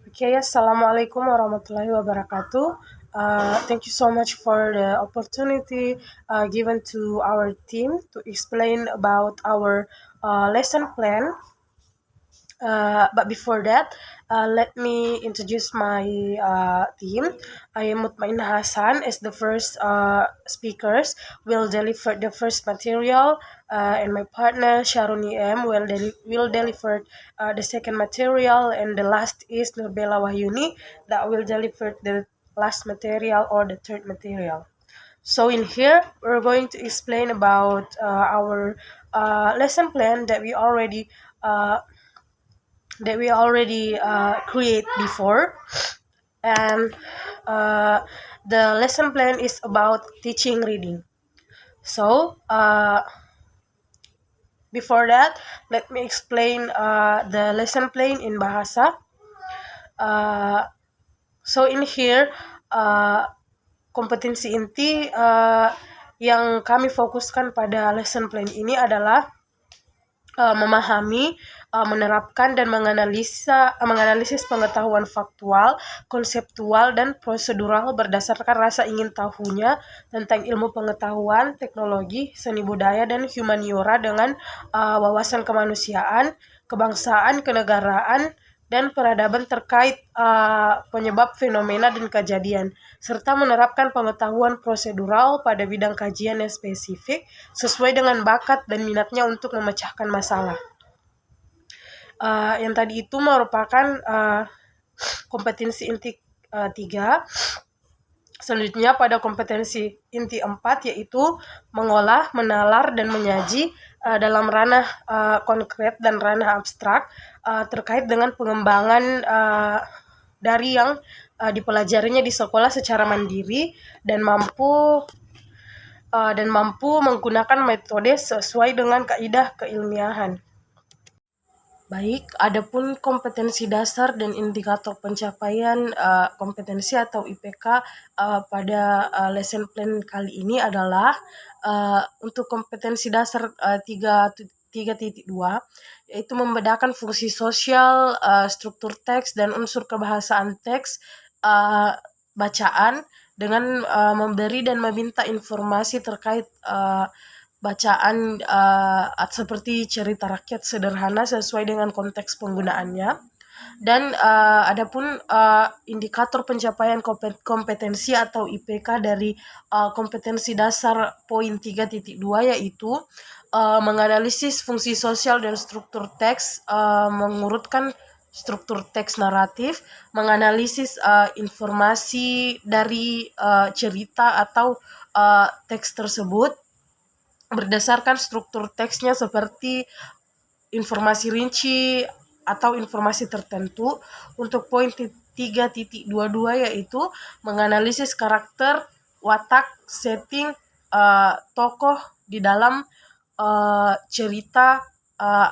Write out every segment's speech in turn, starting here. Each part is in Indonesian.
Okay, Assalamualaikum warahmatullahi wabarakatuh. Thank you so much for the opportunity given to our team to explain about our lesson plan. But before that, let me introduce my team. I am Mutmain Hassan as the first speakers. Will deliver the first material, and my partner Sharuni M will deliver the second material, and the last is Nurbella Wahyuni that will deliver the last material or the third material. So in here, we're going to explain about our lesson plan uh, that we already create before, and uh, the lesson plan is about teaching reading. So before that, let me explain the lesson plan in Bahasa. uh, so in here, uh, kompetensi inti yang kami fokuskan pada lesson plan ini adalah memahami, menerapkan dan menganalisis pengetahuan faktual, konseptual, dan prosedural berdasarkan rasa ingin tahunya tentang ilmu pengetahuan, teknologi, seni budaya, dan humaniora dengan wawasan kemanusiaan, kebangsaan, kenegaraan, dan peradaban terkait penyebab fenomena dan kejadian, serta menerapkan pengetahuan prosedural pada bidang kajian yang spesifik sesuai dengan bakat dan minatnya untuk memecahkan masalah. Yang tadi itu merupakan kompetensi inti 3. Selanjutnya pada kompetensi inti 4, yaitu mengolah, menalar, dan menyaji dalam ranah konkret dan ranah abstrak terkait dengan pengembangan dari yang dipelajarinya di sekolah secara mandiri dan mampu menggunakan metode sesuai dengan kaidah keilmiahan. Baik, adapun kompetensi dasar dan indikator pencapaian kompetensi atau IPK pada lesson plan kali ini adalah untuk kompetensi dasar 3.2, yaitu membedakan fungsi sosial, struktur teks, dan unsur kebahasaan teks bacaan dengan memberi dan meminta informasi terkait bacaan seperti cerita rakyat sederhana sesuai dengan konteks penggunaannya. Dan adapun indikator pencapaian kompetensi atau IPK dari kompetensi dasar poin 3.2, yaitu menganalisis fungsi sosial dan struktur teks, mengurutkan struktur teks naratif, menganalisis informasi dari cerita atau teks tersebut berdasarkan struktur teksnya seperti informasi rinci atau informasi tertentu. Untuk poin 3.22, yaitu menganalisis karakter, watak, setting tokoh di dalam cerita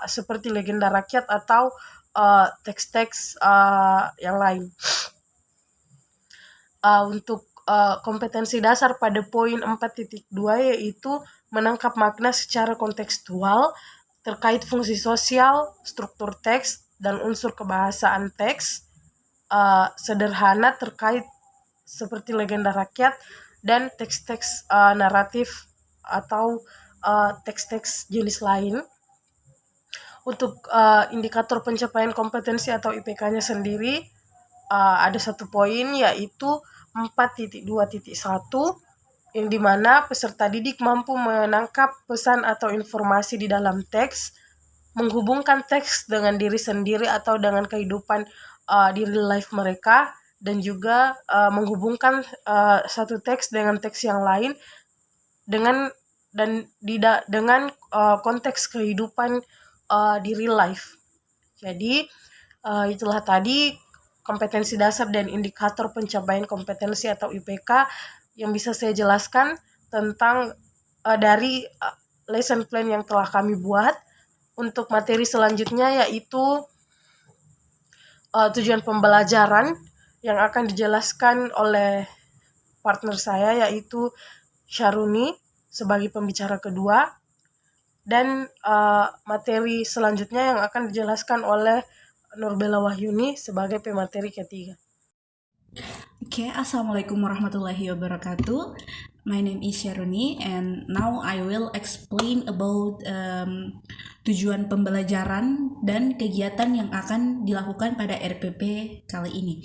seperti legenda rakyat atau teks-teks yang lain. Untuk kompetensi dasar pada poin 4.2, yaitu menangkap makna secara kontekstual terkait fungsi sosial, struktur teks, dan unsur kebahasaan teks sederhana terkait seperti legenda rakyat dan teks-teks naratif atau teks-teks jenis lain. Untuk indikator pencapaian kompetensi atau IPK-nya sendiri ada satu poin, yaitu 4.2.1, yang dimana peserta didik mampu menangkap pesan atau informasi di dalam teks, menghubungkan teks dengan diri sendiri atau dengan kehidupan di real life mereka, dan juga menghubungkan satu teks dengan teks yang lain dengan konteks kehidupan di real life. Jadi itulah tadi kompetensi dasar dan indikator pencapaian kompetensi atau IPK yang bisa saya jelaskan tentang dari lesson plan yang telah kami buat. Untuk materi selanjutnya, yaitu tujuan pembelajaran yang akan dijelaskan oleh partner saya, yaitu Sharuni sebagai pembicara kedua, dan materi selanjutnya yang akan dijelaskan oleh Nurbella Wahyuni sebagai pemateri ketiga. Okay, Assalamualaikum warahmatullahi wabarakatuh. My name is Sharuni and now I will explain about tujuan pembelajaran dan kegiatan yang akan dilakukan pada RPP kali ini.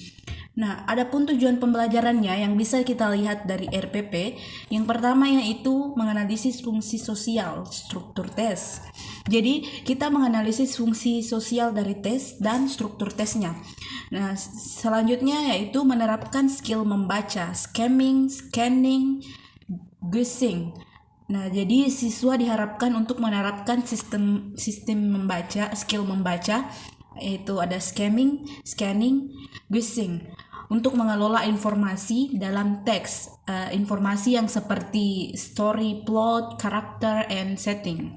Nah, adapun tujuan pembelajarannya yang bisa kita lihat dari RPP, yang pertama yaitu menganalisis fungsi sosial, struktur tes. Jadi, kita menganalisis fungsi sosial dari tes dan struktur tesnya. Nah, selanjutnya yaitu menerapkan skill membaca, skimming, scanning, guessing. Nah, jadi siswa diharapkan untuk menerapkan sistem membaca, skill membaca, yaitu ada skimming, scanning, guessing untuk mengelola informasi dalam teks, informasi yang seperti story, plot, karakter, and setting.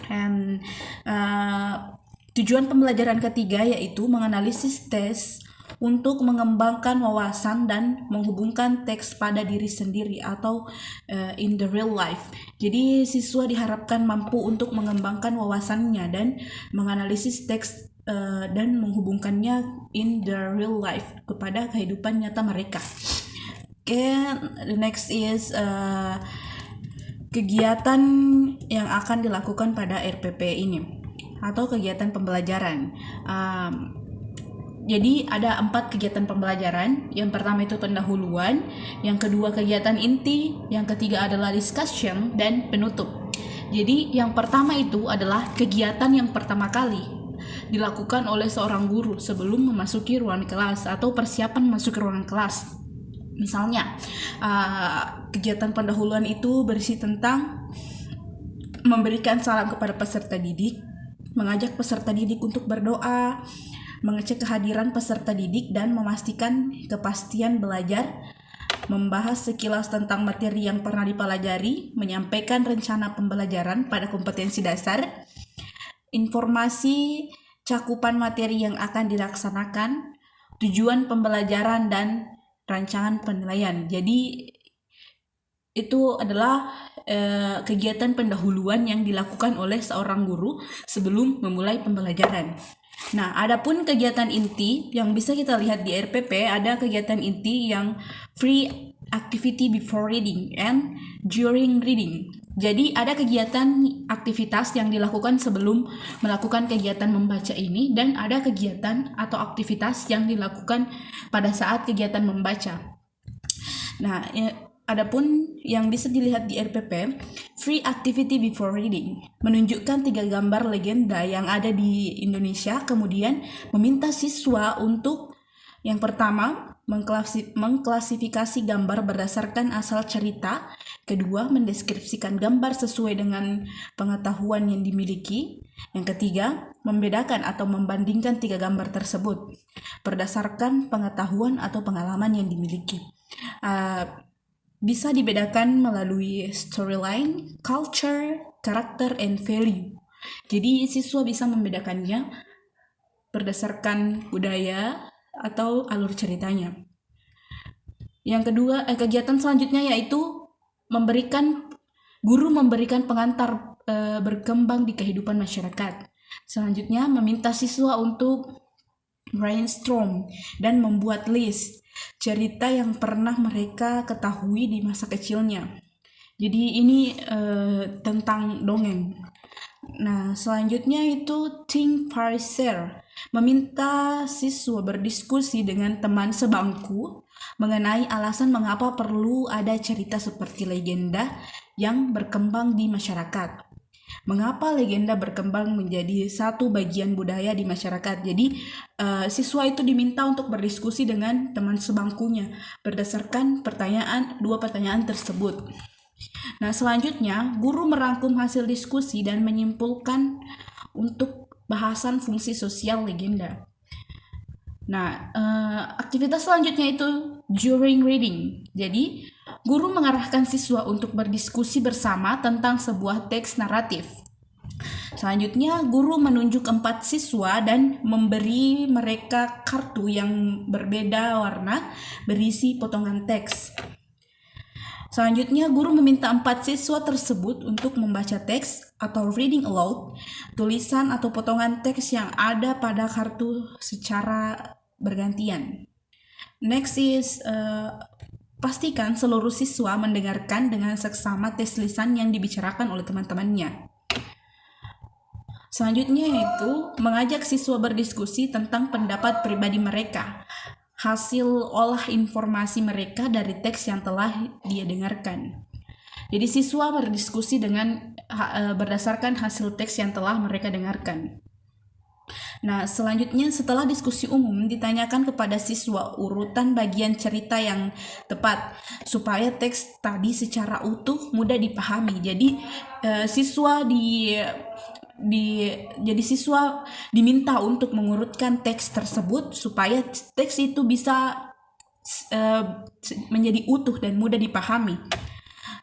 And tujuan pembelajaran ketiga yaitu menganalisis tes untuk mengembangkan wawasan dan menghubungkan teks pada diri sendiri atau in the real life. Jadi siswa diharapkan mampu untuk mengembangkan wawasannya dan menganalisis teks dan menghubungkannya in the real life kepada kehidupan nyata mereka. Okay, the next is kegiatan yang akan dilakukan pada RPP ini atau kegiatan pembelajaran. Jadi ada 4 kegiatan pembelajaran. Yang pertama itu pendahuluan, yang kedua kegiatan inti, yang ketiga adalah discussion, dan penutup. Jadi yang pertama itu adalah kegiatan yang pertama kali dilakukan oleh seorang guru sebelum memasuki ruangan kelas atau persiapan masuk ke ruangan kelas. Misalnya, kegiatan pendahuluan itu berisi tentang memberikan salam kepada peserta didik, mengajak peserta didik untuk berdoa, mengecek kehadiran peserta didik dan memastikan kepastian belajar, membahas sekilas tentang materi yang pernah dipelajari, menyampaikan rencana pembelajaran pada kompetensi dasar, informasi cakupan materi yang akan dilaksanakan, tujuan pembelajaran, dan rancangan penilaian. Jadi itu adalah kegiatan pendahuluan yang dilakukan oleh seorang guru sebelum memulai pembelajaran. Nah, adapun kegiatan inti yang bisa kita lihat di RPP, ada kegiatan inti yang free activity before reading and during reading. Jadi ada kegiatan aktivitas yang dilakukan sebelum melakukan kegiatan membaca ini, dan ada kegiatan atau aktivitas yang dilakukan pada saat kegiatan membaca. Nah, adapun yang bisa dilihat di RPP, free activity before reading menunjukkan 3 gambar legenda yang ada di Indonesia, kemudian meminta siswa untuk yang pertama mengklasifikasi gambar berdasarkan asal cerita, kedua mendeskripsikan gambar sesuai dengan pengetahuan yang dimiliki, yang ketiga membedakan atau membandingkan 3 gambar tersebut berdasarkan pengetahuan atau pengalaman yang dimiliki. Bisa dibedakan melalui storyline, culture, karakter, and value. Jadi siswa bisa membedakannya berdasarkan budaya atau alur ceritanya. Yang kedua, kegiatan selanjutnya yaitu guru memberikan pengantar berkembang di kehidupan masyarakat. Selanjutnya meminta siswa untuk brainstorm dan membuat list cerita yang pernah mereka ketahui di masa kecilnya. Jadi ini tentang dongeng. Nah, selanjutnya itu think, pair, share. Meminta siswa berdiskusi dengan teman sebangku mengenai alasan mengapa perlu ada cerita seperti legenda yang berkembang di masyarakat. Mengapa legenda berkembang menjadi satu bagian budaya di masyarakat. Jadi siswa itu diminta untuk berdiskusi dengan teman sebangkunya berdasarkan 2 pertanyaan tersebut. Nah, selanjutnya guru merangkum hasil diskusi dan menyimpulkan untuk bahasan fungsi sosial legenda. Nah, aktivitas selanjutnya itu during reading. Jadi, guru mengarahkan siswa untuk berdiskusi bersama tentang sebuah teks naratif. Selanjutnya, guru menunjuk 4 siswa dan memberi mereka kartu yang berbeda warna berisi potongan teks. Selanjutnya, guru meminta 4 siswa tersebut untuk membaca teks atau reading aloud, tulisan atau potongan teks yang ada pada kartu secara bergantian. Next is pastikan seluruh siswa mendengarkan dengan seksama tes lisan yang dibicarakan oleh teman-temannya. Selanjutnya yaitu mengajak siswa berdiskusi tentang pendapat pribadi mereka, hasil olah informasi mereka dari teks yang telah dia dengarkan. Jadi siswa berdiskusi dengan berdasarkan hasil teks yang telah mereka dengarkan. Nah, selanjutnya setelah diskusi umum ditanyakan kepada siswa urutan bagian cerita yang tepat supaya teks tadi secara utuh mudah dipahami. Jadi siswa siswa diminta untuk mengurutkan teks tersebut supaya teks itu bisa menjadi utuh dan mudah dipahami.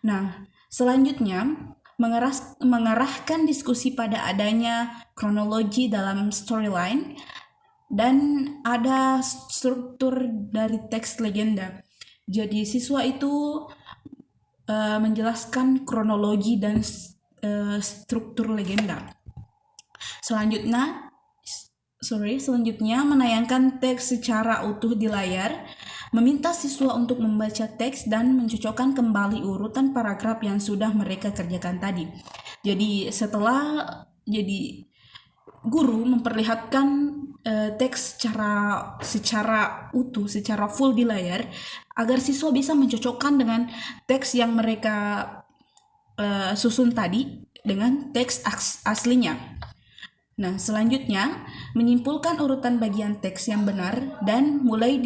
Nah, selanjutnya mengarahkan diskusi pada adanya kronologi dalam storyline dan ada struktur dari teks legenda. Jadi siswa itu menjelaskan kronologi dan struktur legenda. Selanjutnya menayangkan teks secara utuh di layar, meminta siswa untuk membaca teks dan mencocokkan kembali urutan paragraf yang sudah mereka kerjakan tadi. Jadi guru memperlihatkan teks secara utuh, secara full di layar agar siswa bisa mencocokkan dengan teks yang mereka susun tadi dengan teks aslinya. Nah, selanjutnya menyimpulkan urutan bagian teks yang benar dan mulai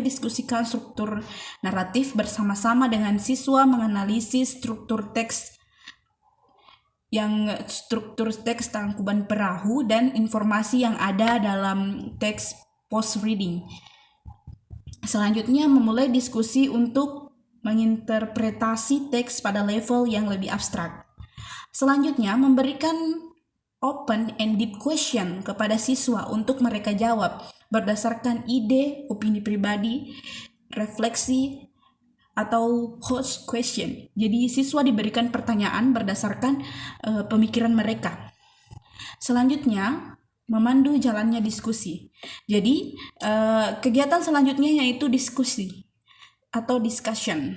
diskusikan struktur naratif bersama-sama dengan siswa menganalisis struktur teks tangkuban perahu dan informasi yang ada dalam teks post reading. Selanjutnya memulai diskusi untuk menginterpretasi teks pada level yang lebih abstrak. Selanjutnya memberikan open-ended question kepada siswa untuk mereka jawab berdasarkan ide, opini pribadi, refleksi, atau host question. Jadi siswa diberikan pertanyaan berdasarkan pemikiran mereka. Selanjutnya memandu jalannya diskusi. Jadi kegiatan selanjutnya yaitu diskusi atau discussion.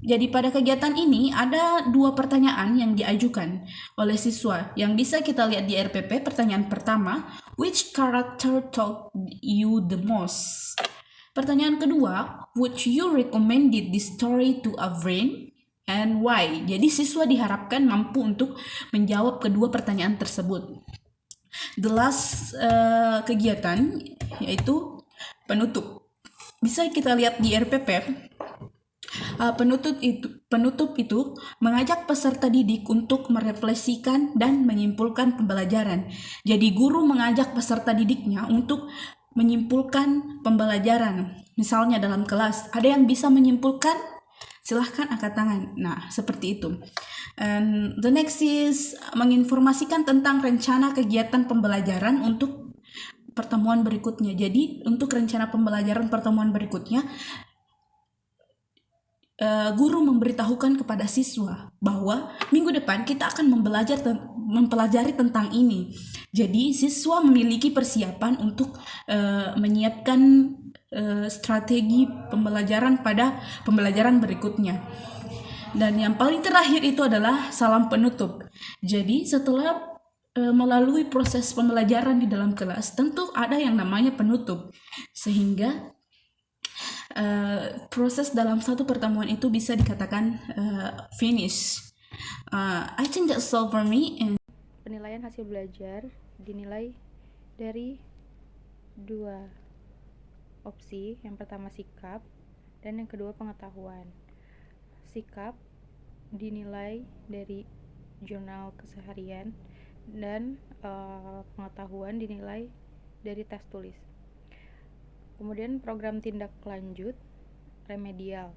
Jadi pada kegiatan ini ada 2 pertanyaan yang diajukan oleh siswa yang bisa kita lihat di RPP. Pertanyaan pertama, which character taught you the most? Pertanyaan kedua, would you recommend this story to a friend and why? Jadi siswa diharapkan mampu untuk menjawab kedua pertanyaan tersebut. The last kegiatan yaitu penutup. Bisa kita lihat di RPP. Penutup itu mengajak peserta didik untuk merefleksikan dan menyimpulkan pembelajaran. Jadi guru mengajak peserta didiknya untuk menyimpulkan pembelajaran. Misalnya dalam kelas, ada yang bisa menyimpulkan? Silahkan angkat tangan. Nah, seperti itu. And the next is menginformasikan tentang rencana kegiatan pembelajaran untuk pertemuan berikutnya. Jadi, untuk rencana pembelajaran pertemuan berikutnya, guru memberitahukan kepada siswa bahwa minggu depan kita akan mempelajari tentang ini. Jadi siswa memiliki persiapan untuk menyiapkan strategi pembelajaran pada pembelajaran berikutnya. Dan yang paling terakhir itu adalah salam penutup. Jadi setelah melalui proses pembelajaran di dalam kelas, tentu ada yang namanya penutup, sehingga proses dalam satu pertemuan itu bisa dikatakan finish. I think that's all for me. And penilaian hasil belajar dinilai dari 2 opsi. Yang pertama sikap dan yang kedua pengetahuan. Sikap dinilai dari jurnal keseharian dan pengetahuan dinilai dari tes tulis. Kemudian program tindak lanjut remedial.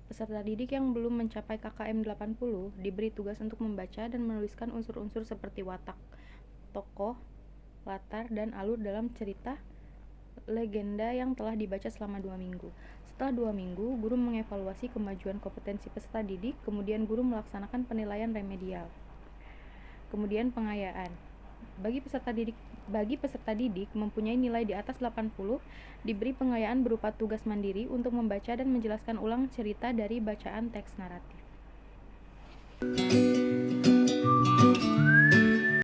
Peserta didik yang belum mencapai KKM 80 diberi tugas untuk membaca dan menuliskan unsur-unsur seperti watak, tokoh, latar, dan alur dalam cerita legenda yang telah dibaca selama 2 minggu. Setelah 2 minggu, guru mengevaluasi kemajuan kompetensi peserta didik, kemudian guru melaksanakan penilaian remedial. Kemudian pengayaan. Bagi peserta didik mempunyai nilai di atas 80, diberi pengayaan berupa tugas mandiri untuk membaca dan menjelaskan ulang cerita dari bacaan teks naratif.